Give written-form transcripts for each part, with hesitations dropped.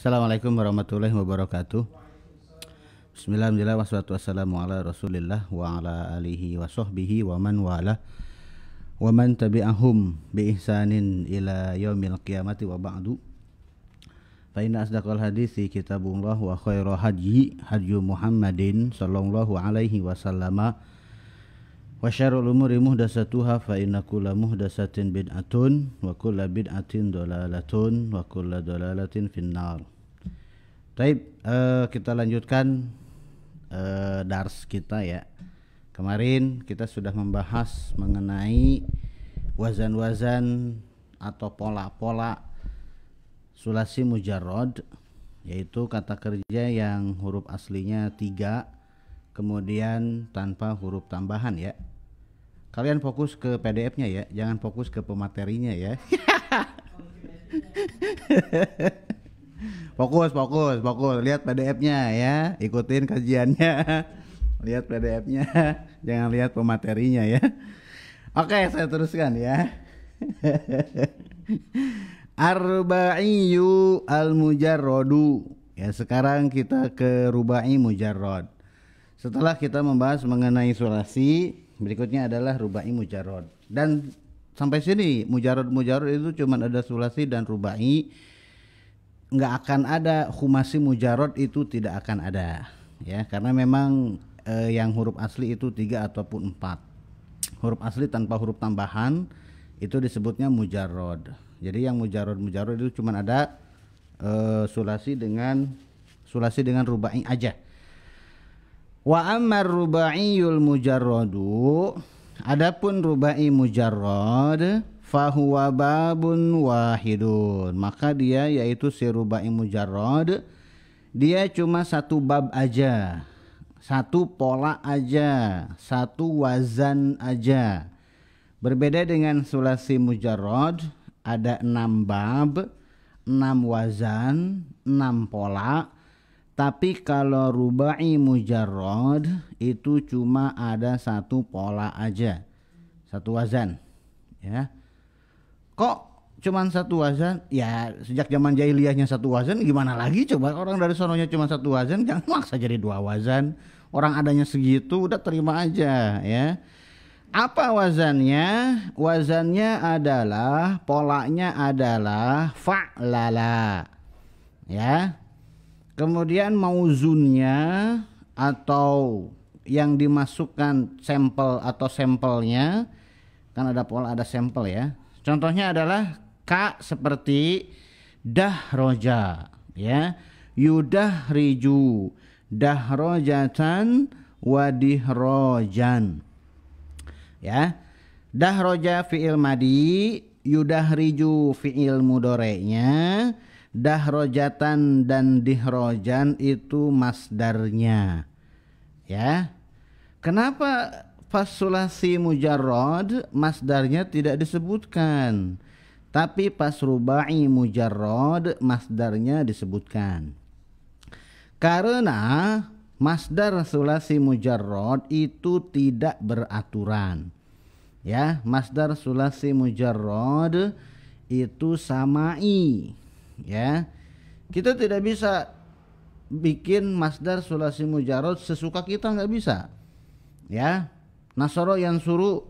Assalamualaikum warahmatullahi wabarakatuh. Bismillahirrahmanirrahim. Wassalatu wassalamu ala Rasulillah wa ala alihi wa sahbihi wa man wala wa man tabi'ahum bi ihsanin ila yaumil qiyamati wa ba'du. Fa inna asdaqal hadithi kitabullah wa khairu hadyi hadyu Muhammadin sallallahu alaihi wasallama wa syarrul umuri muhdatsatuha fa inna kulla muhdatsatin bid'atun wa kulla bid'atin dhalalatun wa kulla dhalalatin finnar. Baik, kita lanjutkan dars kita ya. Kemarin kita sudah membahas mengenai wazan-wazan atau pola-pola sulasi mujarrad, yaitu kata kerja yang huruf aslinya 3 kemudian tanpa huruf tambahan ya. Kalian fokus ke PDF-nya ya, jangan fokus ke pematerinya ya. Fokus, lihat PDF-nya ya, ikutin kajiannya. Lihat PDF-nya, jangan lihat pematerinya ya. Oke, saya teruskan ya. Arba'iyyu al-mujarradu. Ya, sekarang kita ke rubai mujarrad. Setelah kita membahas mengenai sulasi, berikutnya adalah rubai mujarrad. Dan sampai sini mujarrad itu cuma ada sulasi dan rubai. Nggak akan ada khumasi mujarrad, itu tidak akan ada ya, karena memang yang huruf asli itu 3 ataupun 4. Huruf asli tanpa huruf tambahan itu disebutnya mujarrad. Jadi yang mujarrad itu cuma ada sulasi dengan rubai aja. Wa ammar rubaiyul mujarradu, adapun rubai mujarrad, fahuwa babun wahidun, maka dia yaitu si rubai mujarrad, dia cuma satu bab aja, satu pola aja, satu wazan aja. Berbeda dengan sulasi mujarrad, ada 6 bab, 6 wazan, 6 pola. Tapi kalau rubai mujarrad itu cuma ada satu pola aja, satu wazan ya. Kok cuman satu wazan? Ya sejak zaman jahiliyahnya satu wazan, gimana lagi coba, orang dari sononya cuma satu wazan, jangan maksa jadi 2 wazan. Orang adanya segitu udah terima aja ya. Apa wazannya? Wazannya adalah, polanya adalah fa'lala ya. Kemudian mauzunnya atau yang dimasukkan sampel atau sampelnya, kan ada pola ada sampel ya. Contohnya adalah ka seperti dahroja ya, yudahriju, dahrojatan, wadihrojan ya. Dahroja fi'il madi, yudahriju fi'il mudhore'nya, dahrojatan dan dihrojan itu masdarnya ya. Kenapa pas sulasi mujarrad masdarnya tidak disebutkan, tapi pas rubai mujarrad masdarnya disebutkan? Karena masdar sulasi mujarrad itu tidak beraturan ya. Masdar sulasi mujarrad itu samai ya. Kita tidak bisa bikin masdar sulasi mujarrad sesuka kita, nggak bisa ya. Nasoro yansuru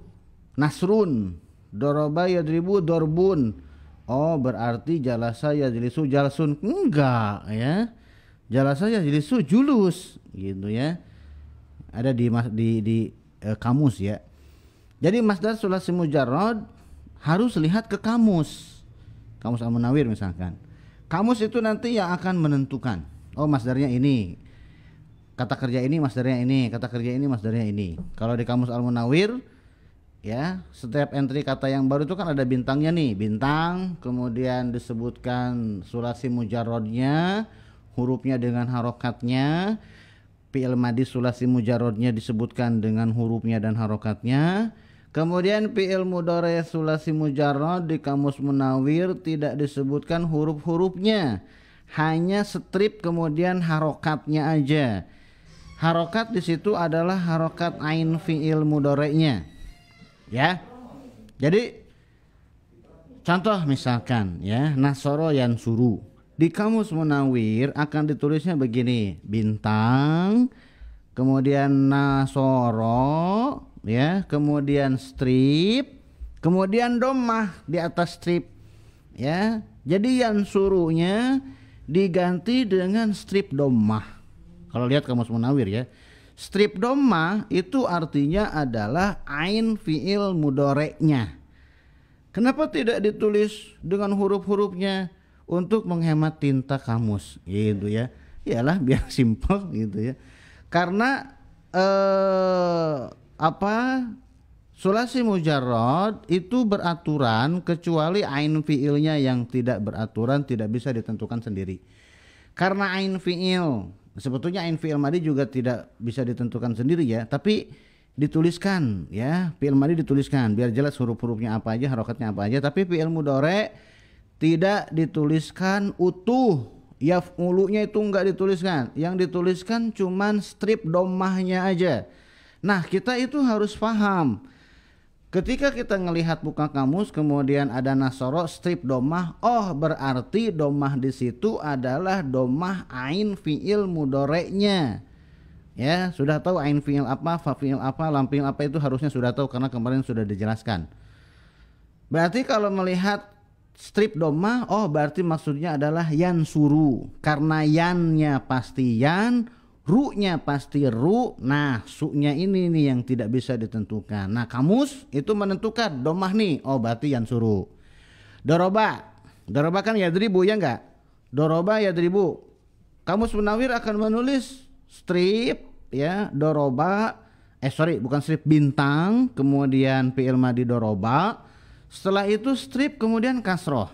nasrun, doroba yadribu dorbun, oh berarti jalasa yajlisu jalsun, enggak ya. Jalasa yajlisu julus gitu ya, ada di kamus ya. Jadi masdar sulasi mujarrad harus lihat ke kamus Al-Munawir misalkan. Kamus itu nanti yang akan menentukan, oh masdarnya ini, kata kerja ini masdarnya ini, kata kerja ini masdarnya ini. Kalau di kamus Al-Munawir ya, setiap entry kata yang baru itu kan ada bintangnya nih, bintang, kemudian disebutkan sulasi mujarrodnya, hurufnya dengan harokatnya. Fi'il madi sulasi mujarrodnya disebutkan dengan hurufnya dan harokatnya. Kemudian fi'il mudhari sulasi mujarrad di kamus Munawir tidak disebutkan huruf-hurufnya, hanya strip kemudian harokatnya aja. Harokat di situ adalah harokat ain fi'il mudhari'nya ya. Jadi contoh misalkan ya, nasoro yansuru, Di Kamus Munawir akan ditulisnya begini, bintang, kemudian nasoro, ya, kemudian strip, kemudian domah di atas strip, ya. Jadi yang suruhnya diganti dengan strip domah. Kalau lihat Kamus Munawir ya, strip domah itu artinya adalah ain fiil mudoreknya. Kenapa tidak ditulis dengan huruf-hurufnya? Untuk menghemat tinta kamus, gitu ya. Iyalah biar simpel gitu ya. Karena sulasi mujarrad itu beraturan kecuali ain fiilnya yang tidak beraturan, tidak bisa ditentukan sendiri. Karena ain fiil, sebetulnya ain fiil madi juga tidak bisa ditentukan sendiri ya, tapi dituliskan ya, fiil madi dituliskan biar jelas huruf-hurufnya apa aja, harokatnya apa aja. Tapi fiil mudhari tidak dituliskan utuh, yaf'ulunya itu enggak dituliskan. Yang dituliskan cuman strip domahnya aja. Nah, kita itu harus paham. Ketika kita ngelihat buka kamus kemudian ada nasoro strip domah, oh berarti domah di situ adalah domah ain fiil mudoreknya. Ya, sudah tahu ain fiil apa, fa fiil apa, lam fiil apa itu harusnya sudah tahu karena kemarin sudah dijelaskan. Berarti kalau melihat strip domah, oh berarti maksudnya adalah yan suru. Karena yannya pasti yan, ru-nya pasti ru. Nah, su-nya ini nih yang tidak bisa ditentukan. Nah, kamus itu menentukan domah nih. Oh berarti yan suru. Doroba. Doroba kan yadribu ya enggak? Doroba yadribu. Kamus Munawir akan menulis strip ya, doroba. Bukan strip, bintang. Kemudian fi'il madi doroba. Setelah itu strip kemudian kasroh.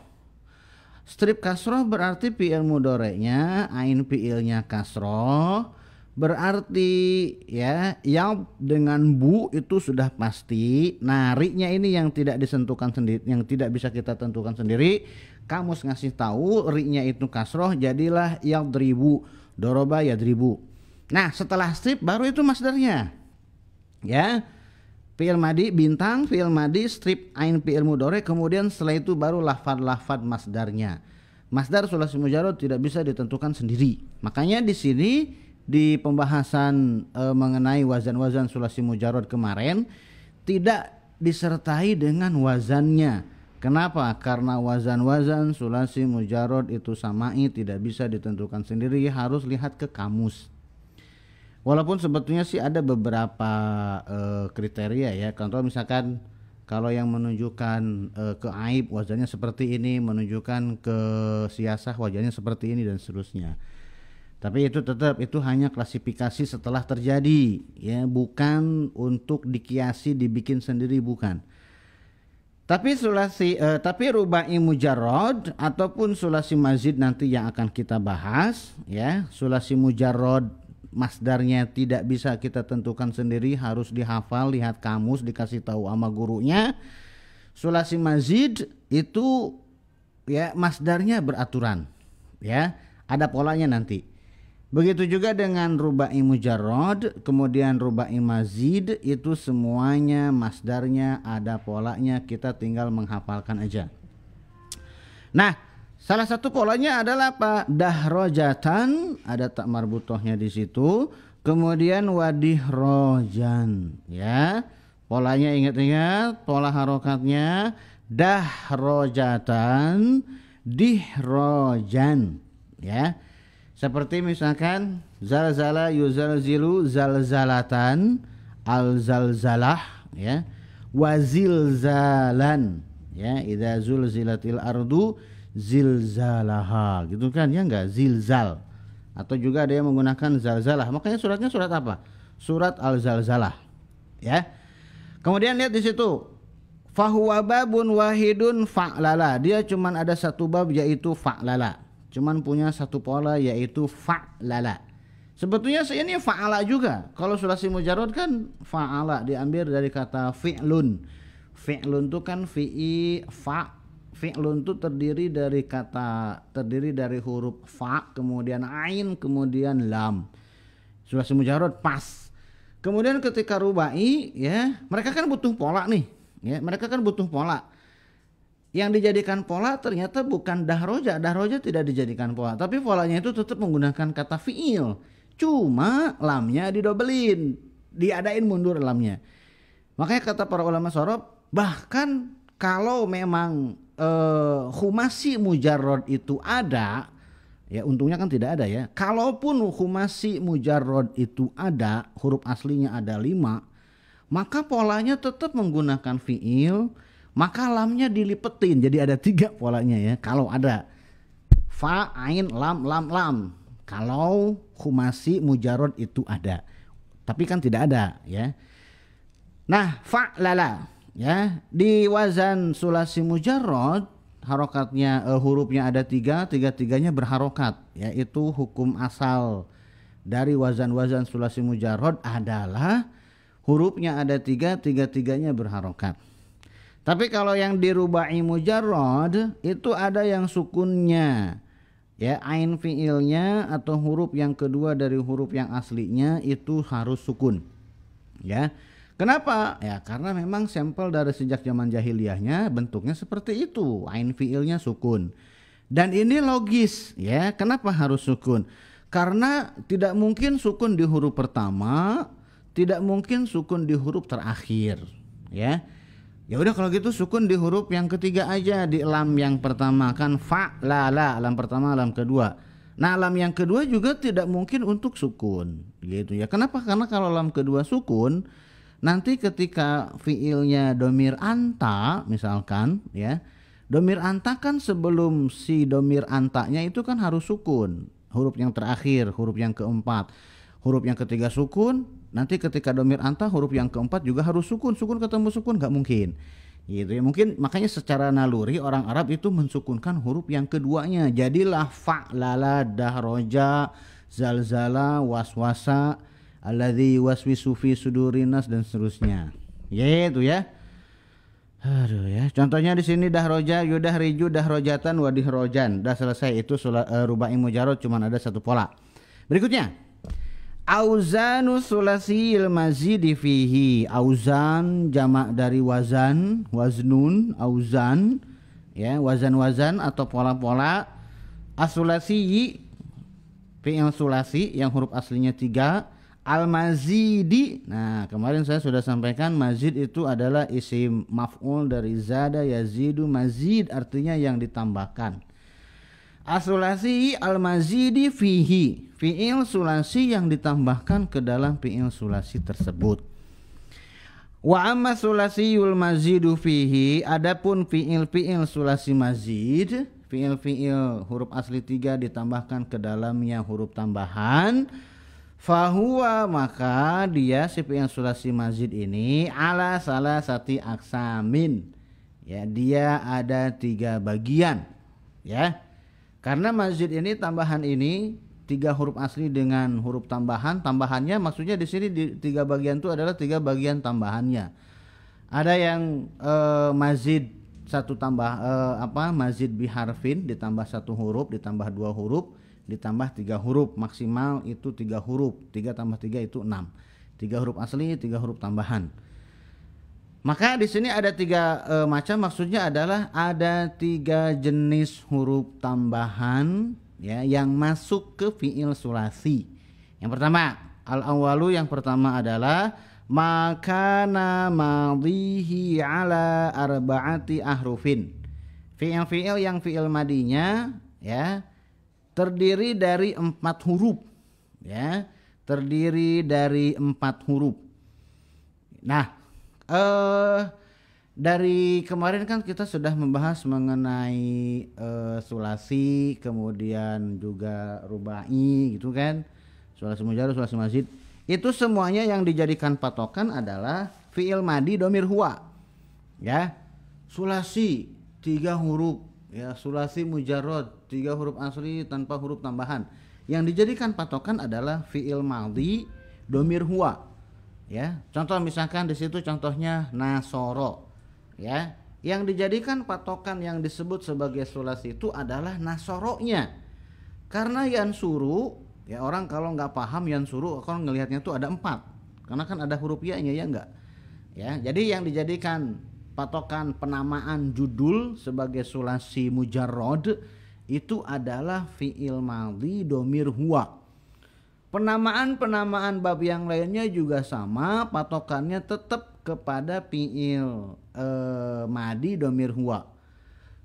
Strip kasroh berarti fi'il mudhoreknya ain fi'ilnya kasroh. Berarti ya yang dengan bu itu sudah pasti. Nah, ri-nya ini yang tidak disentuhkan sendiri, yang tidak bisa kita tentukan sendiri. Kamus ngasih tahu ri-nya itu kasroh, jadilah yadribu. Doroba yadribu. Nah, setelah strip baru itu masdarnya. Ya. Fi'il madi bintang, fi'il madi strip ain fi'il mudhari, kemudian setelah itu baru lafad masdarnya. Masdar sulasi mujarrad tidak bisa ditentukan sendiri. Makanya di sini di pembahasan mengenai wazan-wazan sulasi mujarrad kemarin tidak disertai dengan wazannya. Kenapa? Karena wazan-wazan sulasi mujarrad itu samai tidak bisa ditentukan sendiri, harus lihat ke kamus. Walaupun sebetulnya sih ada beberapa kriteria ya. Contoh misalkan kalau yang menunjukkan ke aib wazannya seperti ini, menunjukkan ke siasah wazannya seperti ini dan seterusnya. Tapi itu tetap itu hanya klasifikasi setelah terjadi ya, bukan untuk dikiasi dibikin sendiri, bukan. Tapi tapi rubai mujarrad ataupun sulasi mazid nanti yang akan kita bahas ya. Sulasi mujarrad masdarnya tidak bisa kita tentukan sendiri, harus dihafal, lihat kamus, dikasih tahu sama gurunya. Sulasi mazid itu ya masdarnya beraturan ya, ada polanya nanti. Begitu juga dengan rubai mujarrad, kemudian rubai mazid, itu semuanya masdarnya ada polanya, kita tinggal menghafalkan aja. Nah, salah satu polanya adalah apa? Dahrojatan, ada tak marbutohnya di situ. Kemudian wadihrojan, ya. Polanya ingat-ingat, pola harokatnya dahrojatan, dihrojan, ya. Seperti misalkan zalzala yuzalzilu zalzalatan, al-zalzalah, ya. Wazilzalan, ya. Idza zulzilatil ardu zilzalaha, gitu kan ya, enggak zilzal. Atau juga ada yang menggunakan zalzalah. Makanya suratnya surat apa? Surat al-zalzalah, ya. Kemudian lihat di situ, fahuwa babun wahidun fa'lala. Dia cuman ada satu bab yaitu fa'lala. Cuman punya satu pola yaitu fa'lala. Sebetulnya ini fa'ala juga. Kalau sulasi mujarrad kan fa'ala diambil dari kata fi'lun. Fi'lun itu kan fi'lun itu terdiri dari huruf fa, kemudian ain, kemudian lam. Sulasi mujarrad pas. Kemudian ketika rubai ya, mereka kan butuh pola nih. Ya, mereka kan butuh pola. Yang dijadikan pola ternyata bukan dahroja. Dahroja tidak dijadikan pola, tapi polanya itu tetap menggunakan kata fiil. Cuma lamnya didobelin, diadain mundur lamnya. Makanya kata para ulama sorof, bahkan kalau memang humasi mujarrod itu ada, ya untungnya kan tidak ada ya. Kalaupun humasi mujarrod itu ada, huruf aslinya ada 5, maka polanya tetap menggunakan fiil. Maka lamnya dilipetin, jadi ada 3 polanya ya. Kalau ada fa, ain, lam, lam, lam. Kalau humasi mujarrod itu ada, tapi kan tidak ada ya. Nah, fa, lala ya, di wazan sulasi mujarrod harokatnya hurufnya ada 3, tiga-tiganya berharokat, yaitu hukum asal dari wazan-wazan sulasi mujarrod adalah hurufnya ada 3, tiga-tiganya berharokat. Tapi kalau yang di rubai mujarrod itu ada yang sukunnya, ya, ain fiilnya atau huruf yang kedua dari huruf yang aslinya itu harus sukun, ya. Kenapa? Ya karena memang sampel dari sejak zaman jahiliyahnya bentuknya seperti itu, ain fiilnya sukun. Dan ini logis, ya. Kenapa harus sukun? Karena tidak mungkin sukun di huruf pertama, tidak mungkin sukun di huruf terakhir, ya. Ya udah kalau gitu sukun di huruf yang ketiga aja, di lam yang pertama kan fa, la, lam pertama, lam kedua. Nah, lam yang kedua juga tidak mungkin untuk sukun, gitu ya. Kenapa? Karena kalau lam kedua sukun, nanti ketika fiilnya domir anta misalkan ya, domir anta kan sebelum si domir antanya itu kan harus sukun, huruf yang terakhir, huruf yang keempat, huruf yang ketiga sukun, nanti ketika domir anta huruf yang keempat juga harus sukun, sukun ketemu sukun nggak mungkin, gitu ya. Mungkin makanya secara naluri orang Arab itu mensukunkan huruf yang keduanya, jadilah fa, lala, dahroja, zalzala, waswasa, alladzi waswisu fi sudurinas dan seterusnya, gitu ya. Aduh ya, contohnya di sini dahroja, yudahriju, dahrojatan, wadihrojan, dah selesai itu rubai mujarrad, cuman ada 1 pola. Berikutnya auzanu sulasil mazidi fihi. Auzan jamak dari wazan, waznun, auzan ya, wazan-wazan atau pola-pola. Asulasi fi'il sulasi yang huruf aslinya 3. Al-mazidi, nah kemarin saya sudah sampaikan mazid itu adalah isim maf'ul dari zada yazidu, mazid artinya yang ditambahkan. Asulasi al-mazidi fihi, fi'il sulasi yang ditambahkan ke dalam fi'il sulasi tersebut. Wa amma sulasiyul mazidu fihi, adapun fi'il sulasi mazid, fi'il huruf asli 3 ditambahkan ke dalamnya huruf tambahan, fahuwa maka dia si fi'il sulasi mazid ini ala salasati aksamin, ya dia ada 3 bagian, ya. Karena mazid ini tambahan ini 3 huruf asli dengan huruf tambahan, tambahannya maksudnya di sini di 3 bagian itu adalah 3 bagian tambahannya. Ada yang mazid mazid biharfin ditambah 1 huruf, ditambah 2 huruf, ditambah 3 huruf, maksimal itu 3 huruf, 3 tambah 3 itu 6. 3 huruf asli, 3 huruf tambahan. Maka di sini ada 3 macam, maksudnya adalah ada 3 jenis huruf tambahan ya yang masuk ke fi'il sulasi. Yang pertama, al-awwalu, yang pertama adalah makana madhihi ala arba'ati ahrufin. Fi'il yang fi'il madinya ya terdiri dari 4 huruf, ya, terdiri dari 4 huruf. Nah, dari kemarin kan kita sudah membahas mengenai sulasi, kemudian juga rubai, gitu kan, sulasi mujarrad, sulasi mazid. Itu semuanya yang dijadikan patokan adalah fi'il madi domir huwa, ya. Sulasi 3 huruf, ya, sulasi mujarrad 3 huruf asli tanpa huruf tambahan. Yang dijadikan patokan adalah fi'il madhi domir huwa, ya. Contoh misalkan di situ contohnya nasoro, ya. Yang dijadikan patokan yang disebut sebagai sulasi itu adalah nasoronya. Karena yansuru, ya, orang kalau nggak paham yansuru kalau ngelihatnya tuh ada 4. Karena kan ada huruf ya-nya, ya enggak. Ya, jadi yang dijadikan patokan penamaan judul sebagai sulasi mujarrad itu adalah fi'il madhi dhamir huwa. Penamaan bab yang lainnya juga sama, patokannya tetap kepada fi'il madhi dhamir huwa.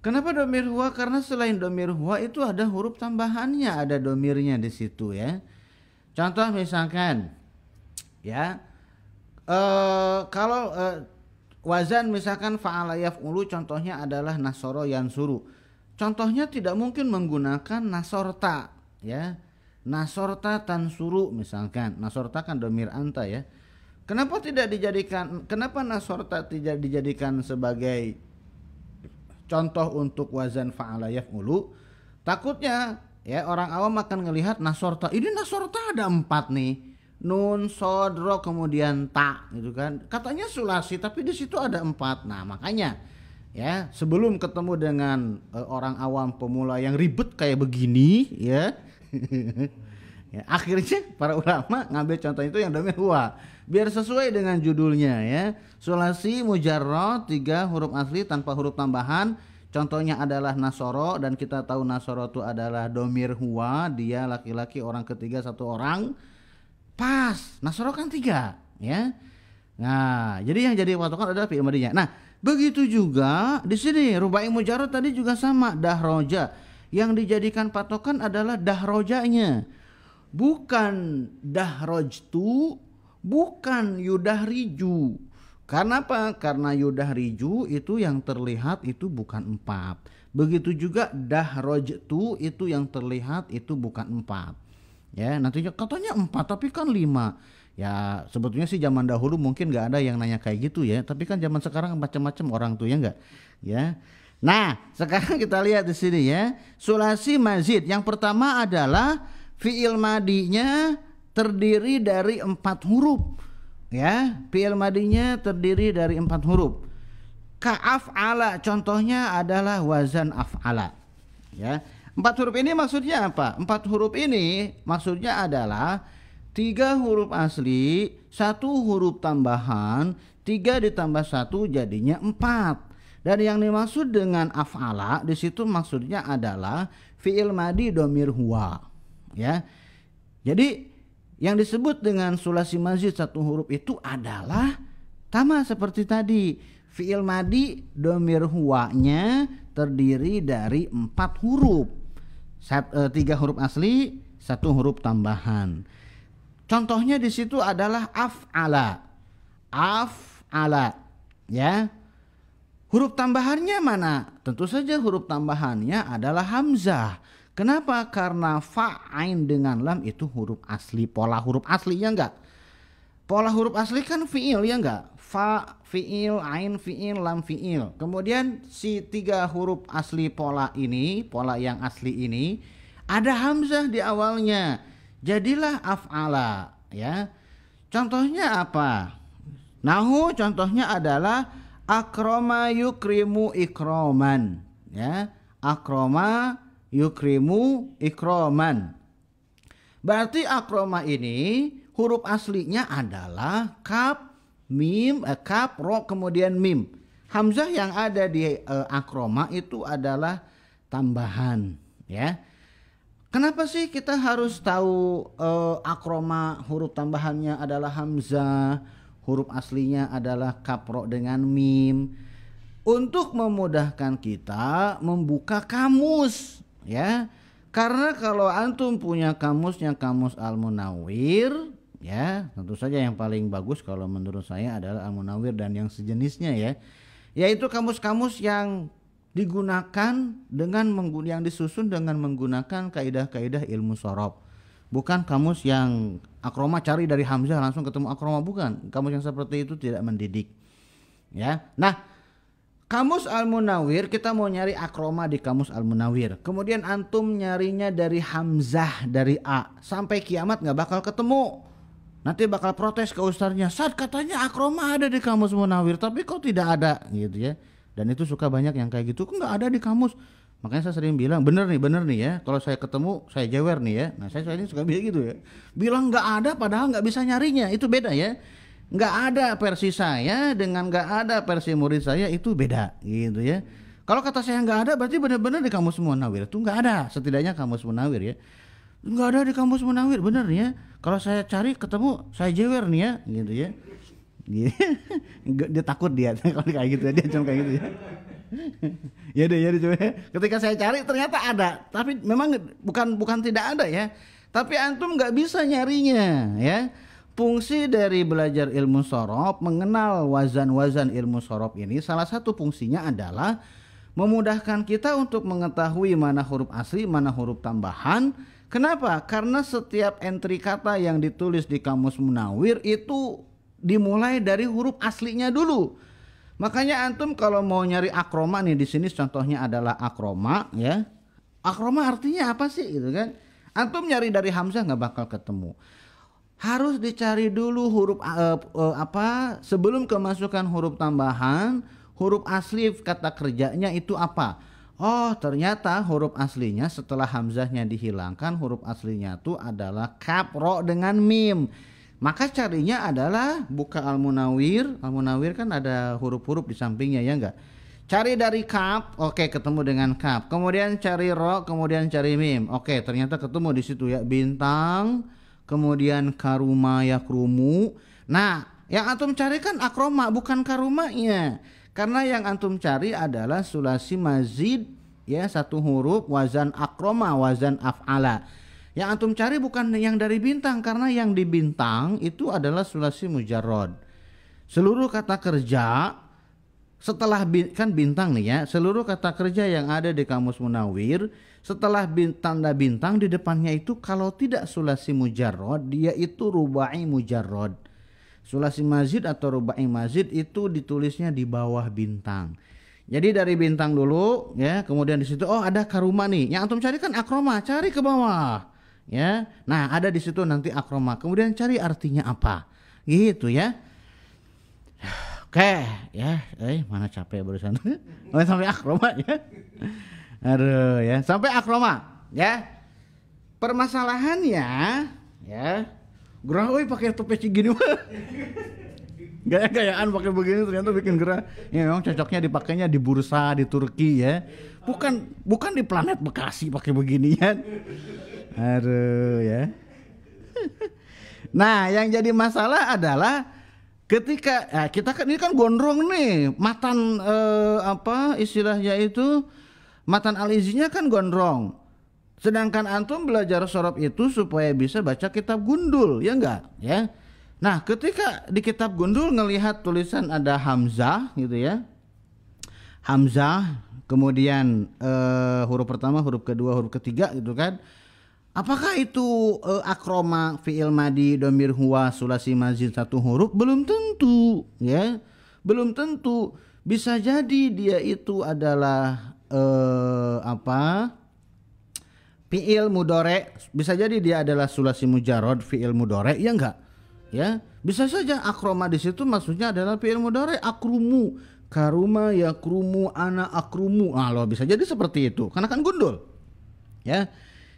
Kenapa dhamir huwa? Karena selain dhamir huwa itu ada huruf tambahannya, ada dhamirnya di situ ya. Contoh misalkan ya, kalau wazan misalkan fa'ala yaf'ulu, contohnya adalah nasoro yansuru. Contohnya tidak mungkin menggunakan nasorta ya. Nasorta tansuru misalkan. Nasorta kan dhamir anta ya. Kenapa nasorta tidak dijadikan sebagai contoh untuk wazan fa'ala yaf'ulu? Takutnya ya orang awam akan ngelihat nasorta. Ini nasorta ada 4 nih. Nun, sod, ro, kemudian ta gitu kan. Katanya sulasi tapi di situ ada 4. Nah, makanya ya, sebelum ketemu dengan orang awam pemula yang ribet kayak begini ya. Ya, akhirnya para ulama ngambil contoh itu yang dhamir huwa biar sesuai dengan judulnya ya. Sulasi mujarrad 3 huruf asli tanpa huruf tambahan. Contohnya adalah nasoro, dan kita tahu nasoro itu adalah dhamir huwa, dia laki-laki, orang ketiga 1 orang. Pas, nasoro kan 3 ya. Nah, jadi yang jadi patokan adalah fi'il madhinya. Nah, begitu juga di sini rubai mujarrad tadi juga sama, dahroja. Yang dijadikan patokan adalah dahrojanya. Bukan dahrojtu, bukan yudahriju. Karena apa? Karena yudahriju itu yang terlihat itu bukan 4. Begitu juga dahrojtu itu yang terlihat itu bukan 4. Ya, nantinya katanya 4 tapi kan 5. Ya sebetulnya sih zaman dahulu mungkin nggak ada yang nanya kayak gitu ya. Tapi kan zaman sekarang macam-macam orang tuh ya nggak? Ya. Nah sekarang kita lihat di sini ya. Sulasi mazid. Yang pertama adalah fi'il madinya terdiri dari 4 huruf. Ya, fi'il madinya terdiri dari 4 huruf. Ka'af'ala contohnya adalah wazan af'ala. Ya. 4 huruf ini maksudnya apa? 4 huruf ini maksudnya adalah 3 huruf asli, 1 huruf tambahan, 3 ditambah 1 jadinya 4. Dan yang dimaksud dengan af'ala di situ maksudnya adalah fi'il madhi dhamir huwa. Ya. Jadi yang disebut dengan sulasi mazid 1 huruf itu adalah sama seperti tadi. Fi'il madhi dhamir huwanya terdiri dari 4 huruf. 3 huruf asli, 1 huruf tambahan. Contohnya di situ adalah af'ala. Af'ala. Ya. Huruf tambahannya mana? Tentu saja huruf tambahannya adalah hamzah. Kenapa? Karena fa, ain dengan lam itu huruf asli. Pola huruf aslinya enggak? Pola huruf asli kan fi'il ya enggak? Fa, fi'il, ain, fi'il, lam, fi'il. Kemudian si 3 huruf asli pola ini, pola yang asli ini, ada hamzah di awalnya. Jadilah af'ala. Ya. Contohnya apa? Nahu contohnya adalah akroma yukrimu ikroman. Ya. Akroma yukrimu ikroman. Berarti akroma ini huruf aslinya adalah kaf, mim, kaf, ro, kemudian mim. Hamzah yang ada di akroma itu adalah tambahan. Ya. Kenapa sih kita harus tahu akroma huruf tambahannya adalah hamzah, huruf aslinya adalah kaf, ro dengan mim? Untuk memudahkan kita membuka kamus. Ya, karena kalau antum punya kamusnya kamus Al-Munawwir, ya tentu saja yang paling bagus kalau menurut saya adalah Al-Munawwir dan yang sejenisnya ya, yaitu kamus-kamus yang digunakan dengan yang disusun dengan menggunakan kaidah-kaidah ilmu shorof. Bukan kamus yang akroma cari dari hamzah langsung ketemu akroma, bukan. Kamus yang seperti itu tidak mendidik. Ya, nah. Kamus Al-Munawwir, kita mau nyari akroma di kamus Al-Munawwir. Kemudian antum nyarinya dari hamzah, dari A. Sampai kiamat gak bakal ketemu. Nanti bakal protes ke ustaznya. Saat katanya akroma ada di kamus Munawwir, tapi kok tidak ada gitu ya. Dan itu suka banyak yang kayak gitu. Kok gak ada di kamus? Makanya saya sering bilang, bener nih ya. Kalau saya ketemu, saya jewer nih ya. Nah saya ini suka bilang gitu ya. Bilang gak ada padahal gak bisa nyarinya. Itu beda ya. Nggak ada versi saya dengan nggak ada versi murid saya itu beda gitu ya. Kalau kata saya nggak ada berarti benar-benar di kamus Munawir itu nggak ada, setidaknya kamus Munawir ya. Nggak ada di kamus Munawir bener ya. Kalau saya cari ketemu saya jewer nih ya gitu ya. Dia takut dia kalau kayak gitu dia cuma kayak gitu ya. Ya deh coba. Ketika saya cari ternyata ada, tapi memang bukan tidak ada ya. Tapi antum nggak bisa nyarinya ya. Fungsi dari belajar ilmu sorof, mengenal wazan-wazan ilmu sorof ini salah satu fungsinya adalah memudahkan kita untuk mengetahui mana huruf asli, mana huruf tambahan. Kenapa? Karena setiap entry kata yang ditulis di kamus Munawir itu dimulai dari huruf aslinya dulu. Makanya antum kalau mau nyari akroma nih, di sini contohnya adalah akroma ya. Akroma artinya apa sih gitu kan? Antum nyari dari hamzah nggak bakal ketemu. Harus dicari dulu huruf sebelum kemasukan huruf tambahan, huruf asli kata kerjanya itu apa. Oh ternyata huruf aslinya setelah hamzahnya dihilangkan, huruf aslinya itu adalah kaf, ro dengan mim. Maka carinya adalah buka Al-Munawir. Al-Munawir kan ada huruf-huruf di sampingnya ya enggak. Cari dari kaf, oke ketemu dengan kaf. Kemudian cari ro, kemudian cari mim. Oke ternyata ketemu di situ ya, bintang. Kemudian karuma yakrumu. Nah yang antum cari kan akroma bukan karumanya. Karena yang antum cari adalah sulasi mazid ya, satu huruf, wazan akroma, wazan af'ala. Yang antum cari bukan yang dari bintang, karena yang di bintang itu adalah sulasi mujarrod. Seluruh kata kerja setelah kan bintang nih ya, seluruh kata kerja yang ada di kamus Munawir setelah tanda bintang di depannya itu kalau tidak sulasi mujarrod dia itu rubai mujarrod. Sulasi mazid atau rubai mazid itu ditulisnya di bawah bintang. Jadi dari bintang dulu ya, kemudian di situ oh ada karuma nih. Yang antum cari kan akroma, cari ke bawah. Ya. Nah, ada di situ nanti akroma. Kemudian cari artinya apa. Gitu ya. Oke, ya. Mana capek barusan. Oh, sampai akroma ya. Aduh ya, sampai akroma ya. Permasalahannya ya. Gerah euy pakai topeng gini mah. Gaya-gayaan pakai begini ternyata bikin gerah. Ya memang cocoknya dipakainya di bursa di Turki ya. Bukan di planet Bekasi pakai beginian. Aduh ya. Nah, yang jadi masalah adalah ketika kita kan ini kan gondrong nih, matan istilahnya itu matan al-izinya kan gondrong. Sedangkan antum belajar sorof itu supaya bisa baca kitab gundul, ya enggak? Ya. Nah, ketika di kitab gundul ngelihat tulisan ada hamzah gitu ya. Hamzah, kemudian huruf pertama, huruf kedua, huruf ketiga gitu kan. Apakah itu akroma, fi'il madi, domir huwa, sulasi mazid satu huruf? Belum tentu, ya. Belum tentu. Bisa jadi dia itu adalah fi'il mudore, bisa jadi dia adalah sulasi mujarrod fi'il mudore, ya enggak? Ya, bisa saja akroma di situ maksudnya adalah fi'il mudore, akrumu, karuma yakrumu, ana akrumu. Loh, bisa jadi seperti itu karena kan gundul. Ya.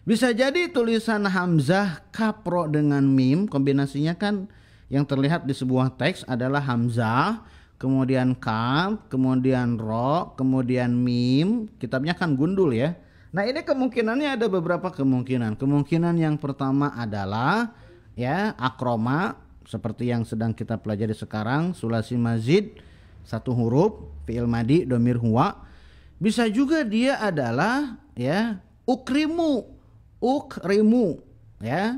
Bisa jadi tulisan hamzah kapro dengan mim, kombinasinya kan yang terlihat di sebuah teks adalah hamzah, kemudian kaf, kemudian ro, kemudian mim. Kitabnya kan gundul ya. Nah, ini kemungkinannya ada beberapa kemungkinan. Kemungkinan yang pertama adalah ya akroma seperti yang sedang kita pelajari sekarang, sulasi mazid satu huruf, fi'il madi, domir huwa. Bisa juga dia adalah ya ukrimu ya,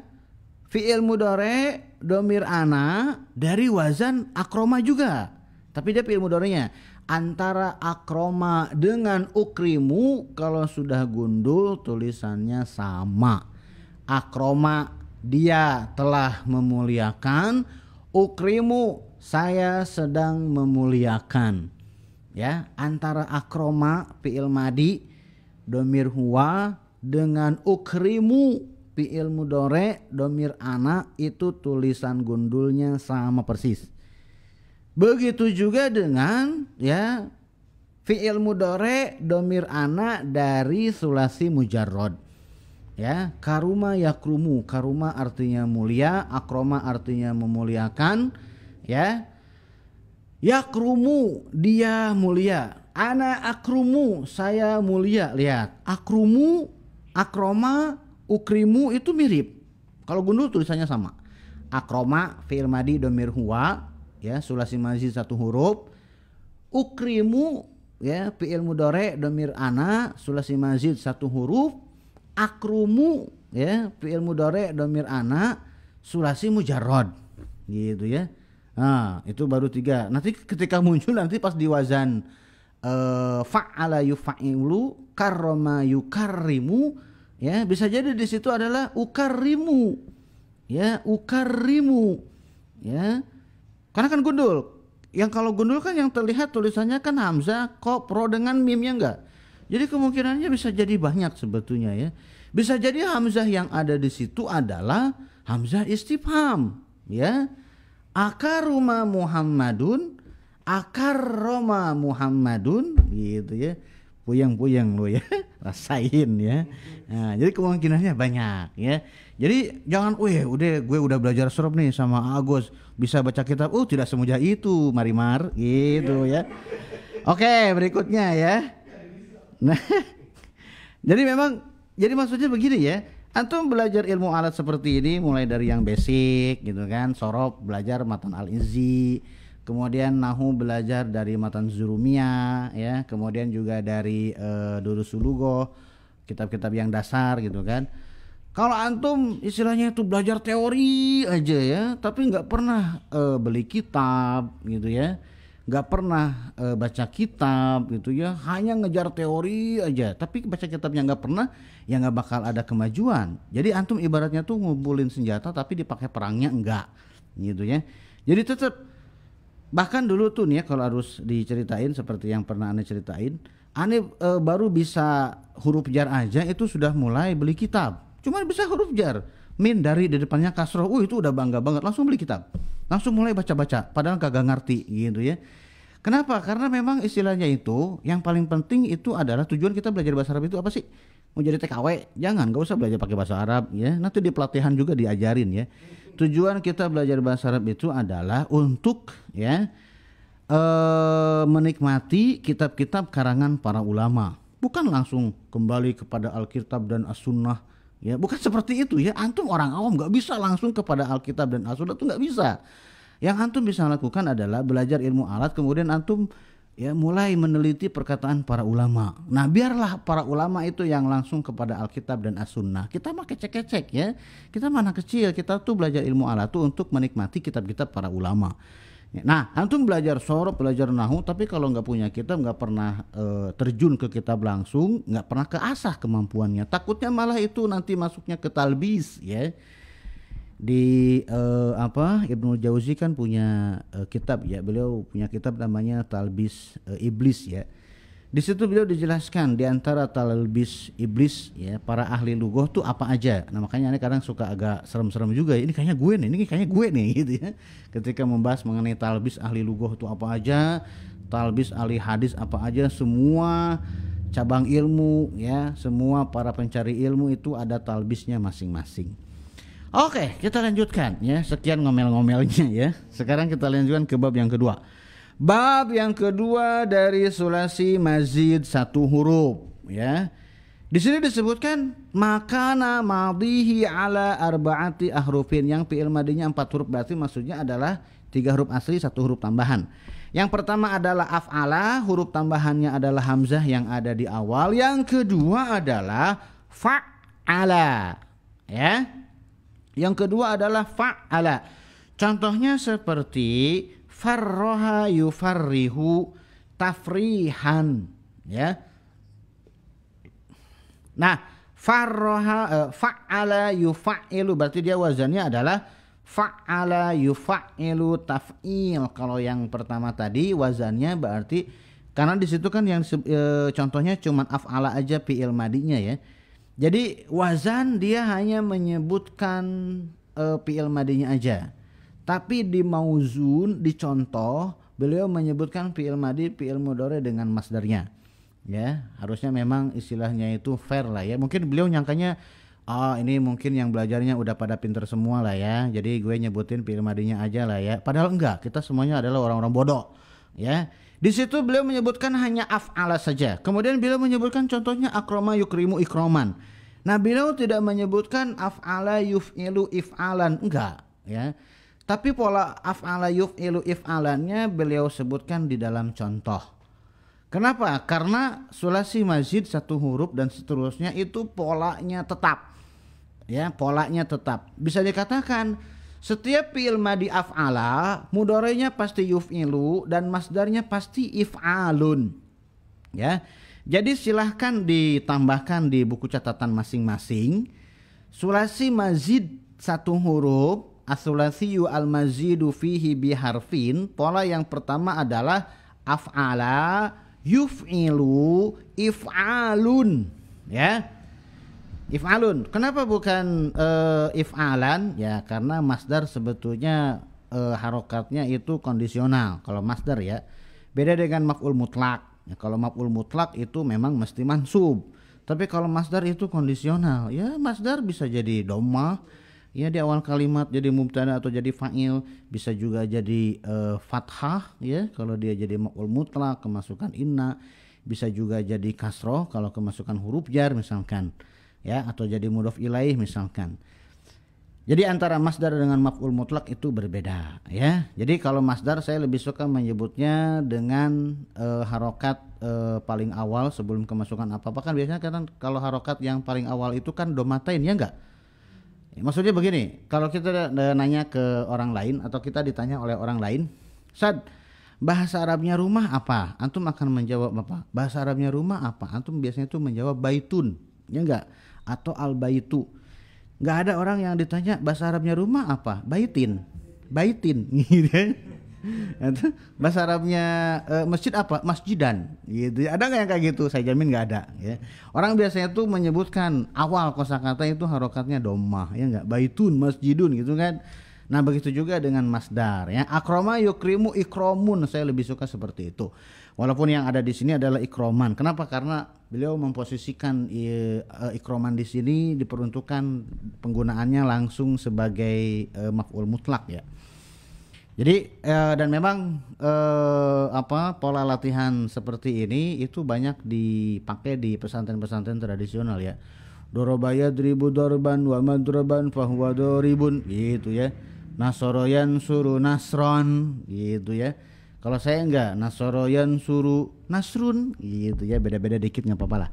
fi'il mudhari domir ana dari wazan akroma juga. Tapi dia fi'il mudhari'nya antara akroma dengan ukrimu kalau sudah gundul tulisannya sama. Akroma dia telah memuliakan, ukrimu saya sedang memuliakan. Ya, antara akroma fi'il madi domir huwa dengan ukrimu fi'il mudhari domir ana itu tulisan gundulnya sama persis. Begitu juga dengan ya fi'il mudhari domir ana dari sulasi mujarrod. Ya, karuma yakrumu, karuma artinya mulia, akroma artinya memuliakan. ya. Yakrumu, dia mulia. Ana akrumu, saya mulia. Lihat, akrumu, akroma, ukrimu itu mirip. Kalau gundul tulisannya sama. Akroma fi'il madi dhamir huwa, ya, sulasi mazid satu huruf. Ukrimu, ya, fi'il mudhari dhamir ana, sulasi mazid satu huruf. Akrumu, ya, fi'il mudhari dhamir ana, sulasi mujarrad. Gitu ya. Nah, itu baru 3. Nanti ketika muncul nanti pas di wazan fa'ala yufa'ilu, karrama yukarrimu, ya, bisa jadi di situ adalah ukarrimu. Ya, ukarrimu, ya, karena kan gundul. Yang kalau gundul kan yang terlihat tulisannya kan hamzah, kopro dengan mimnya enggak. Jadi kemungkinannya bisa jadi banyak sebetulnya, ya. Bisa jadi hamzah yang ada di situ adalah hamzah istifham, ya. Akaruma Muhammadun, akarroma Muhammadun, gitu ya. Puyeng-puyeng lo ya, rasain ya. Nah, jadi kemungkinannya banyak ya. Jadi jangan, udah gue udah belajar sorob nih sama Agus, bisa baca kitab. Tidak semudah itu, Marimar, gitu ya. Oke, berikutnya ya. Nah, jadi maksudnya begini ya. Antum belajar ilmu alat seperti ini mulai dari yang basic gitu kan, sorob belajar matan al-izzi, kemudian nahu belajar dari matan zurumiyah ya, kemudian juga dari durusul lugah, kitab-kitab yang dasar gitu kan. Kalau antum istilahnya itu belajar teori aja ya, tapi nggak pernah beli kitab gitu ya, nggak pernah baca kitab gitu ya, hanya ngejar teori aja, tapi baca kitabnya nggak pernah, ya nggak bakal ada kemajuan. Jadi antum ibaratnya tuh ngumpulin senjata tapi dipakai perangnya enggak gitu ya. Jadi tetap, bahkan dulu tuh nih ya, kalau harus diceritain seperti yang pernah Ane ceritain, Ane baru bisa huruf jar aja itu sudah mulai beli kitab. Cuma bisa huruf jar, min dari di depannya kasroh, itu udah bangga banget, langsung beli kitab, langsung mulai baca-baca, padahal kagak ngerti gitu ya. Kenapa? Karena memang istilahnya itu yang paling penting itu adalah tujuan kita belajar bahasa Arab itu apa sih? Mau jadi TKW? Jangan, gak usah belajar pakai bahasa Arab ya. Nanti di pelatihan juga diajarin ya. Tujuan kita belajar bahasa Arab itu adalah untuk ya menikmati kitab-kitab karangan para ulama. Bukan langsung kembali kepada Alkitab dan As-Sunnah. Ya, bukan seperti itu ya. Antum orang awam nggak bisa langsung kepada Alkitab dan As-Sunnah, itu nggak bisa. Yang antum bisa lakukan adalah belajar ilmu alat, kemudian antum ya mulai meneliti perkataan para ulama. Nah, biarlah para ulama itu yang langsung kepada Alkitab dan As-Sunnah. Kita mah kecek-kecek ya. Kita mana kecil, kita tuh belajar ilmu alat tuh untuk menikmati kitab-kitab para ulama. Nah, antum belajar sorob, belajar nahu, tapi kalau nggak punya kitab, nggak pernah terjun ke kitab langsung, nggak pernah keasah kemampuannya. Takutnya malah itu nanti masuknya ke talbis ya. Di Ibnu Jauzi kan punya kitab ya, beliau punya kitab namanya Talbis Iblis ya. Di situ beliau dijelaskan di antara talbis iblis ya, para ahli lughah tuh apa aja. Nah, makanya ini kadang suka agak serem-serem juga. Ini kayaknya gue nih gitu ya. Ketika membahas mengenai talbis ahli lughah tuh apa aja, talbis ahli hadis apa aja, semua cabang ilmu ya, semua para pencari ilmu itu ada talbisnya masing-masing. Oke, kita lanjutkan ya. Sekian ngomel-ngomelnya ya. Sekarang kita lanjutkan ke bab yang kedua. Bab yang kedua dari sulasi mazid satu huruf ya. Di sini disebutkan makana madhihi ala arba'ati ahrufin, yang fi'il madinya 4 huruf, berarti maksudnya adalah 3 huruf asli, 1 huruf tambahan. Yang pertama adalah af'ala, huruf tambahannya adalah hamzah yang ada di awal. Yang kedua adalah fa'ala ya. Yang kedua adalah fa'ala. Contohnya seperti farroha yufarrihu tafrihan ya. Nah, farroha fa'ala yufa'ilu, berarti dia wazannya adalah fa'ala yufa'ilu taf'il. Kalau yang pertama tadi wazannya berarti, karena di situ kan yang contohnya cuma af'ala aja fi'il madinya ya. Jadi wazan dia hanya menyebutkan fi'il madinya aja. Tapi di mauzun, di contoh, beliau menyebutkan fi'il madi, fi'il mudhari dengan masdarnya. Ya, harusnya memang istilahnya itu fair lah ya. Mungkin beliau nyangkanya Oh, ini mungkin yang belajarnya udah pada pinter semua lah ya. Jadi gue nyebutin fi'il madinya aja lah ya. Padahal enggak, kita semuanya adalah orang-orang bodoh. Ya. Di situ beliau menyebutkan hanya af'ala saja. Kemudian beliau menyebutkan contohnya akroma yukrimu ikroman. Nah, beliau tidak menyebutkan af'ala yuf'ilu if'alan, enggak, ya. Tapi pola af'ala yuf'ilu if'alannya beliau sebutkan di dalam contoh. Kenapa? Karena sulasi mazid satu huruf dan seterusnya itu polanya tetap. Ya, polanya tetap. Bisa dikatakan setiap fi'il madi af'ala, mudhari'nya pasti yuf'ilu dan masdarnya pasti if'alun. Ya. Jadi silahkan ditambahkan di buku catatan masing-masing. Sulasi mazid satu huruf, as-sulasiyu al-mazidu fihi biharfin. Pola yang pertama adalah af'ala yuf'ilu if'alun, ya. If'alun. Kenapa bukan if'alan? Ya, karena masdar sebetulnya harokatnya itu kondisional. Kalau masdar ya, beda dengan maf'ul mutlak. Ya, kalau maf'ul mutlak itu memang mesti mansub. Tapi kalau masdar itu kondisional. Ya, masdar bisa jadi dhammah, ya di awal kalimat jadi mubtada atau jadi fa'il, bisa juga jadi fathah ya kalau dia jadi maf'ul mutlak kemasukan inna, bisa juga jadi kasroh kalau kemasukan huruf jar misalkan, ya, atau jadi mudhof ilaih misalkan. Jadi antara masdar dengan maf'ul mutlak itu berbeda, ya. Jadi kalau masdar saya lebih suka menyebutnya dengan harokat paling awal sebelum kemasukan apa-apa. Kan biasanya kan kalau harokat yang paling awal itu kan domatain, ya enggak? Maksudnya begini, kalau kita nanya ke orang lain atau kita ditanya oleh orang lain, Sad, bahasa Arabnya rumah apa? Antum akan menjawab apa? Bahasa Arabnya rumah apa? Antum biasanya itu menjawab baitun, ya enggak? Atau al-baitu. Enggak ada orang yang ditanya bahasa Arabnya rumah apa? Baitin. Baitin gitu. Bahasa Arabnya masjid apa? Masjidan gitu. Ada nggak yang kayak gitu? Saya jamin nggak ada, ya. Orang biasanya tuh menyebutkan awal kosakata itu harokatnya dhammah, ya nggak? Baitun, masjidun gitu kan. Nah, begitu juga dengan masdar, ya. Akroma yukrimu ikromun, saya lebih suka seperti itu. Walaupun yang ada di sini adalah ikroman. Kenapa? Karena beliau memposisikan ikroman di sini diperuntukkan penggunaannya langsung sebagai maf'ul mutlak, ya. Jadi dan memang pola latihan seperti ini itu banyak dipakai di pesantren-pesantren tradisional, ya. Dorobaya dribu dorban wa madraban fahuwa doribun gitu, ya. Nasoroyan suruh nasron gitu, ya. Kalau saya enggak, nasoroyan suruh nasrun gitu, ya. Beda-beda dikit nggak apa-apa lah.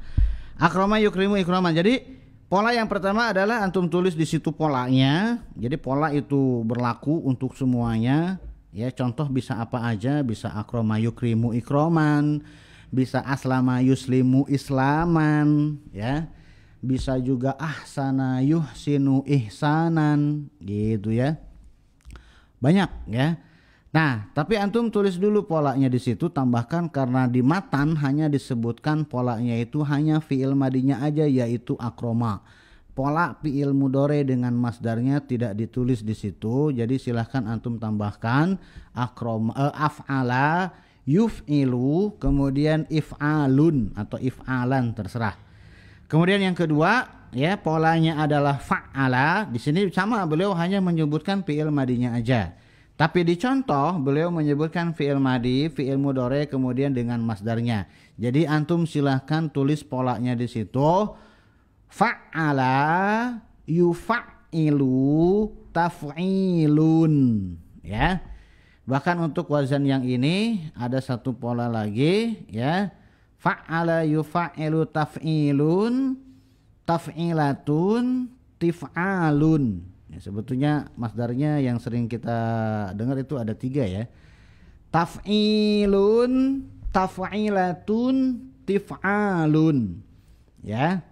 Akroma yukrimu ikroman. Jadi pola yang pertama adalah antum tulis di situ polanya. Jadi pola itu berlaku untuk semuanya. Ya, contoh bisa apa aja? Bisa akroma yukrimu ikroman, bisa aslama yuslimu islaman, ya. Bisa juga ahsana yuhsinu ihsanan gitu, ya. Banyak, ya. Nah, tapi antum tulis dulu polanya di situ, tambahkan karena di matan hanya disebutkan polanya itu hanya fi'il madinya aja, yaitu akroma. Pola fi'il mudhari dengan masdarnya tidak ditulis di situ, jadi silahkan antum tambahkan akroma, af'ala, yuf'ilu, kemudian if'alun atau if'alan terserah. Kemudian yang kedua, ya, polanya adalah fa'ala. Di sini sama, beliau hanya menyebutkan fi'il madinya aja. Tapi di contoh beliau menyebutkan fi'il madi, fi'il mudhari kemudian dengan masdarnya. Jadi antum silahkan tulis polanya di situ. Fa'ala yufa'ilu taf'ilun, ya. Bahkan untuk wazan yang ini ada satu pola lagi, ya. Fa'ala yufa'ilu taf'ilun taf'ilatun tif'alun. Ya, sebetulnya masdarnya yang sering kita dengar itu ada 3, ya. Taf'ilun, taf'ilatun, tif'alun. Ya.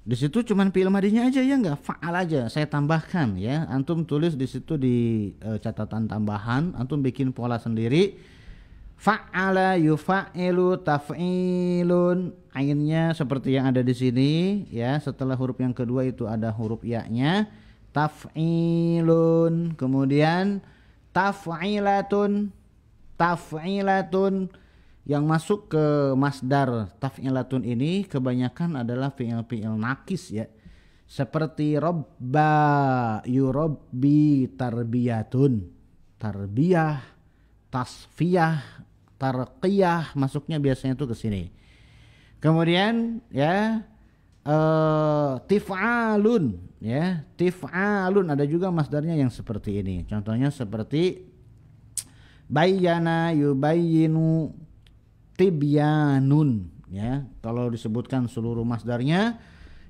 Di situ cuman fi'il madinya aja, ya enggak? Fa'al aja saya tambahkan, ya. Antum tulis di situ di catatan tambahan, antum bikin pola sendiri. Fa'ala yufa'ilu taf'ilun. Ainnya seperti yang ada di sini, ya. Setelah huruf yang kedua itu ada huruf ya-nya. Taf'ilun, kemudian taf'ilatun, taf'ilatun. Yang masuk ke masdar taf'ilatun ini kebanyakan adalah fi'il-fi'il nakis, ya. Seperti robba yurabbi tarbiyatun. Tarbiyah, tasfiyah, tarqiyah masuknya biasanya itu ke sini. Kemudian ya tif'alun ya, tif'alun ada juga masdarnya yang seperti ini. Contohnya seperti bayyana yubayyinu tibyanun ya. Kalau disebutkan seluruh masdarnya.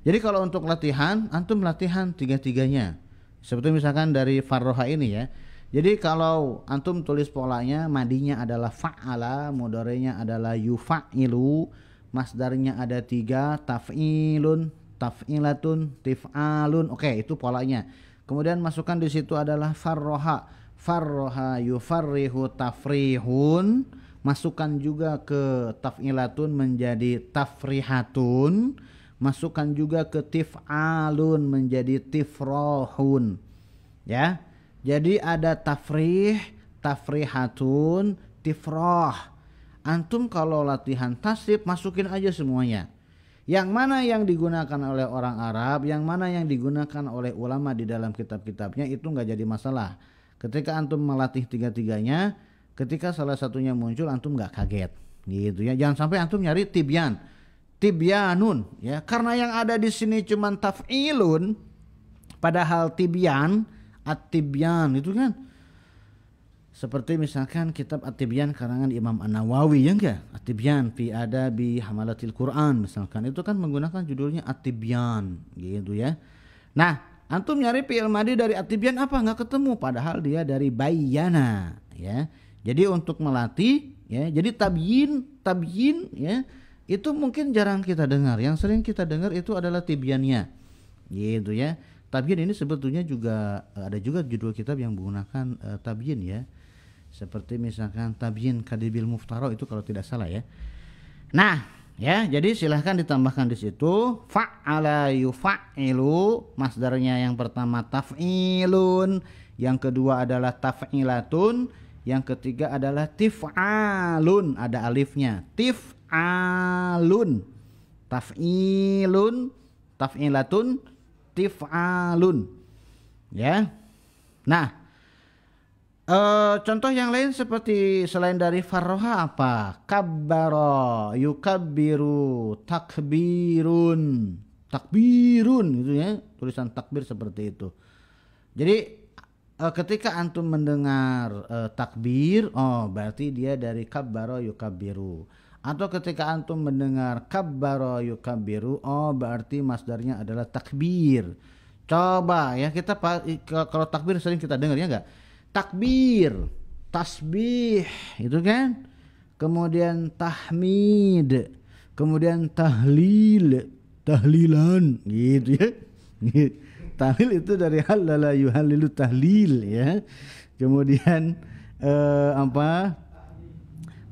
Jadi kalau untuk latihan antum latihan tiga-tiganya. Seperti misalkan dari farroha ini ya. Jadi kalau antum tulis polanya, madinya adalah fa'ala, mudhari'nya adalah yufa'ilu, masdarnya ada 3, taf'ilun, taf'ilatun, tif'alun. Oke, itu polanya. Kemudian masukkan di situ adalah farroha. Farroha yufarrihu tafrihun. Masukkan juga ke taf'ilatun menjadi tafrihatun. Masukkan juga ke tif'alun menjadi tifrohun. Ya. Jadi ada tafrih, tafrihatun, tifroh. Antum kalau latihan tasrif masukin aja semuanya. Yang mana yang digunakan oleh orang Arab, yang mana yang digunakan oleh ulama di dalam kitab-kitabnya itu nggak jadi masalah. Ketika antum melatih tiga-tiganya, ketika salah satunya muncul antum nggak kaget, gitu ya. Jangan sampai antum nyari tibyan, tibyanun, ya. Karena yang ada di sini cuma taf'ilun, padahal tibyan, at-tibyan itu kan. Seperti misalkan kitab At-Tibyan karangan Imam An-Nawawi ya enggak? At-Tibyan fi adabi hamalatil Quran misalkan. Itu kan menggunakan judulnya At-Tibyan gitu ya. Nah, antum nyari fi'il madhi dari At-Tibyan apa? Enggak ketemu padahal dia dari bayyana ya. Jadi untuk melatih ya, jadi tabyin ya. Itu mungkin jarang kita dengar. Yang sering kita dengar itu adalah tibyannya. Gitu ya. Tabyin ini sebetulnya juga ada juga judul kitab yang menggunakan tabyin ya. Seperti misalkan tabyin kadibil muftaro itu kalau tidak salah ya. Nah, ya, jadi silahkan ditambahkan di situ fa'ala yufa'ilu, masdarnya yang pertama taf'ilun, yang kedua adalah taf'ilatun, yang ketiga adalah tif'alun, ada alifnya. Tif'alun, taf'ilun, taf'ilatun, tif'alun. Ya. Nah, contoh yang lain seperti selain dari farroha apa? Kabbaro, yukabbiru, takbirun, takbirun gitu ya. Tulisan takbir seperti itu. Jadi ketika antum mendengar takbir, oh berarti dia dari kabbaro yukabbiru. Atau ketika antum mendengar kabbaro yukabbiru, oh berarti masdarnya adalah takbir. Coba ya kita kalau takbir sering kita dengar ya enggak? Takbir, tasbih, itu kan. Kemudian tahmid, kemudian tahlil, tahlilan, gitu ya. Tahlil itu dari halala yuhalilu tahlil ya. Kemudian apa?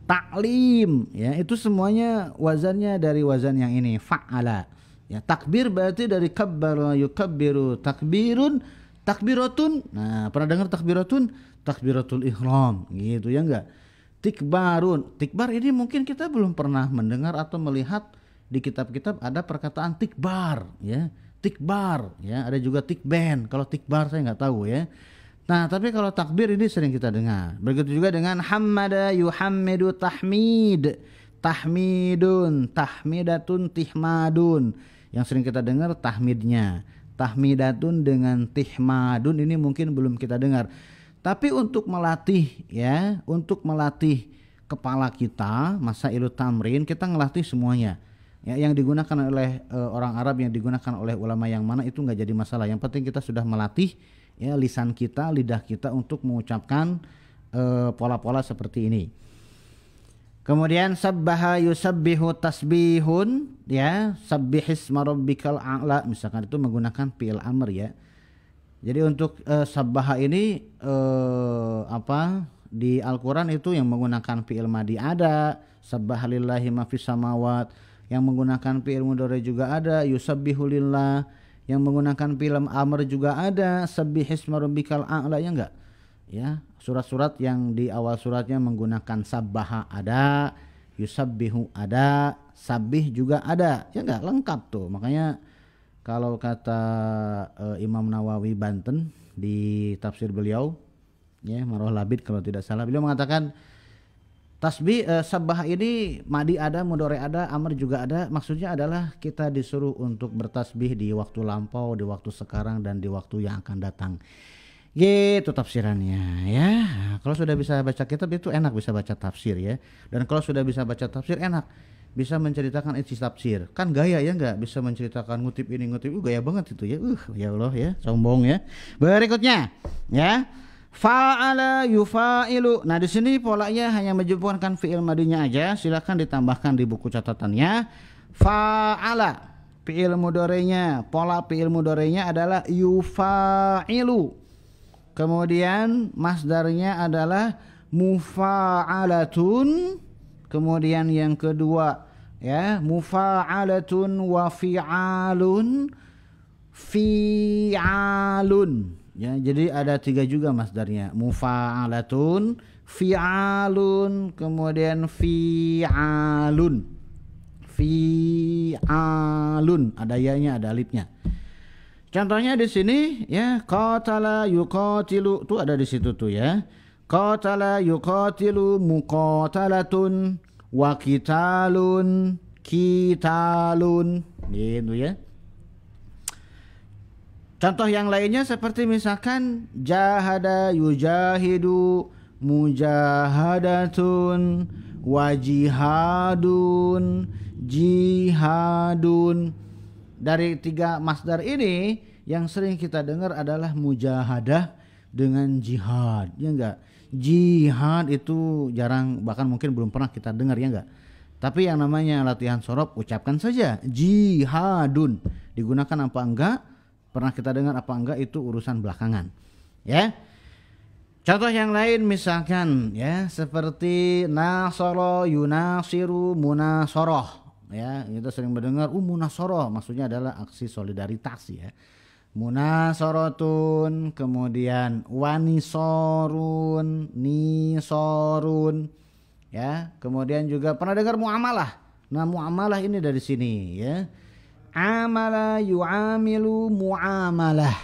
Taklim, ya itu semuanya wazannya dari wazan yang ini fa'ala. Ya takbir berarti dari kabbara yukabbiru, takbirun, takbiratun. Nah, pernah dengar takbiratun? Takbiratul ihram gitu ya enggak? Tikbarun. Tikbar ini mungkin kita belum pernah mendengar atau melihat di kitab-kitab ada perkataan tikbar ya. Tikbar ya, ada juga tikben. Kalau tikbar saya enggak tahu ya. Nah, tapi kalau takbir ini sering kita dengar. Begitu juga dengan hammada yuhammidu tahmid. Tahmidun, tahmidatun, tihmadun. Yang sering kita dengar tahmidnya. Tahmidatun dengan tihmadun ini mungkin belum kita dengar. Tapi untuk melatih ya, untuk melatih kepala kita, masailut tamrin, kita ngelatih semuanya. Ya, yang digunakan oleh orang Arab, yang digunakan oleh ulama yang mana itu nggak jadi masalah. Yang penting kita sudah melatih ya lisan kita, lidah kita untuk mengucapkan pola-pola seperti ini. Kemudian sabbaha yusabbihu tasbihun ya, sabbihisma rabbikal a'la misalkan itu menggunakan fi'il amr ya. Jadi untuk sabbaha ini apa di Al-Qur'an itu yang menggunakan fi'il madhi ada, sabbaha lillahi ma fis samawat, yang menggunakan fi'il mudhari juga ada, yusabbihu lillah, yang menggunakan fi'il amr juga ada, sabbihisma rabbikal a'la ya enggak? Ya, surat-surat yang di awal suratnya menggunakan sabbaha ada, yusabbihu ada, sabih juga ada. Ya enggak, lengkap tuh. Makanya kalau kata Imam Nawawi Banten di tafsir beliau, ya Marwah Labid kalau tidak salah, beliau mengatakan tasbih sabbah ini madi ada, mudhari ada, amr juga ada. Maksudnya adalah kita disuruh untuk bertasbih di waktu lampau, di waktu sekarang, dan di waktu yang akan datang. Gitu tafsirannya ya. Kalau sudah bisa baca kitab itu enak bisa baca tafsir ya. Dan kalau sudah bisa baca tafsir enak bisa menceritakan isi tafsir. Kan gaya ya enggak? Bisa menceritakan ngutip ini ngutip itu gaya banget itu ya. Ya Allah ya, sombong ya. Berikutnya ya. Fa'ala yufa'ilu. Nah, di sini polanya hanya menyebutkan fi'il madinya aja. Silakan ditambahkan di buku catatannya. Fa'ala fi'il mudhari'nya, pola fi'il mudhari'nya adalah yufa'ilu. Kemudian masdarnya adalah mufa'alatun. Kemudian yang kedua ya, mufa'alatun wa fi'alun. Fi'alun. Ya, jadi ada 3 juga masdarnya. Mufa'alatun, fi'alun, kemudian fi'alun. Fi'alun, ada ya-nya, ada alifnya. Contohnya di sini ya, qatala yuqatilu, tuh ada di situ tuh ya. Qatala yuqatilu muqatalatun wa qitalun qitalun. Gitu ya. Contoh yang lainnya seperti misalkan jahada yujahidu mujahadatun wajihadun jihadun. Dari 3 masdar ini yang sering kita dengar adalah mujahadah dengan jihad, ya enggak? Jihad itu jarang, bahkan mungkin belum pernah kita dengar, ya enggak? Tapi yang namanya latihan sorob ucapkan saja jihadun. Digunakan apa enggak? Pernah kita dengar apa enggak itu urusan belakangan ya. Contoh yang lain misalkan ya seperti nasara yunasiru munasoroh ya, kita sering mendengar munasoroh maksudnya adalah aksi solidaritas ya. Munasorotun, kemudian wanisorun, nisorun ya. Kemudian juga pernah dengar muamalah. Nah muamalah ini dari sini ya. Amala yu'amilu mu'amalah.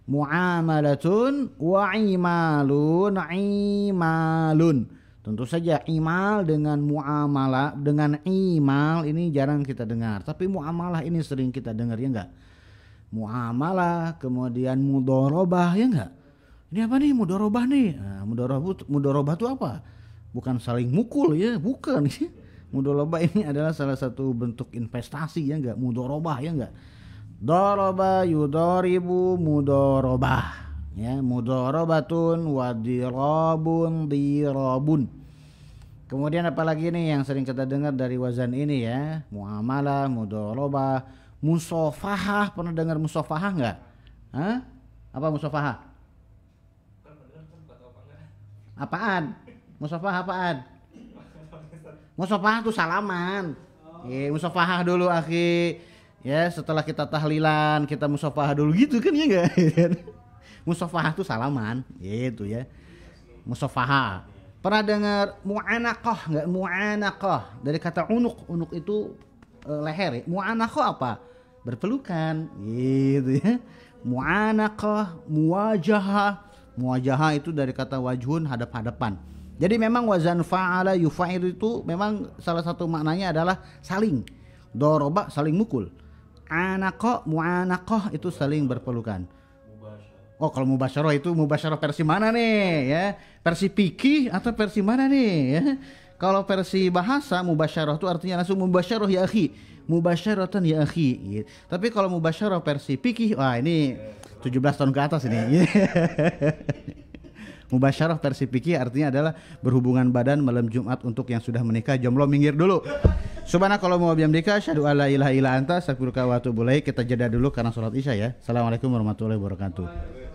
Mu'amalatun wa imalun imalun. Tentu saja imal dengan mu'amalah, dengan imal ini jarang kita dengar. Tapi mu'amalah ini sering kita dengar, ya enggak? Mu'amalah, kemudian mudharabah, ya enggak? Ini apa nih mudharabah nih? Nah, mudharabah itu apa? Bukan saling mukul ya, bukan. Mudharabah ini adalah salah satu bentuk investasi, ya enggak? Mudharabah, ya enggak? Daraba yudharibu mudharabah. Ya, mudharabatun wa dirabun dirabun. Kemudian apalagi nih yang sering kita dengar dari wazan ini ya? Muamalah, mudharabah, musafahah. Pernah dengar musafahah enggak? Hah? Apa musafahah? Apaan? Musafahah apaan? Musafahah tuh salaman. Musafahah dulu akhi. Ya, setelah kita tahlilan, kita musafahah dulu gitu kan ya enggak? Musafahah tuh salaman, gitu ya. Musafahah. Pernah dengar mu'anaqah enggak? Mu'anaqah dari kata unuk. Unuk itu leher ya. Mu'anaqah apa? Berpelukan, gitu ya. Mu'anaqah, muwajahah. Muwajahah itu dari kata wajhun, hadap-hadapan. Jadi memang wazan fa'ala yufa'il itu memang salah satu maknanya adalah saling. Doroba saling mukul. Anaqah, mu'anaqah itu saling berpelukan. Oh kalau mubasyarah itu mubasyarah versi mana nih ya? Versi fikih atau versi mana nih ya? Kalau versi bahasa mubasyarah itu artinya langsung mubasyarah ya akhi. Mubasyaratan ya akhi. Tapi kalau mubasyarah versi fikih, wah ini 17 tahun ke atas ini. Mubasyarah versi fikih artinya adalah berhubungan badan malam Jumat untuk yang sudah menikah. Jomblo minggir dulu. Subhanakallah wa bihamdika asyhadu alla ilaha illa anta astaghfiruka wa atubu ilaik. Kita jeda dulu karena sholat Isya ya. Assalamualaikum warahmatullahi wabarakatuh.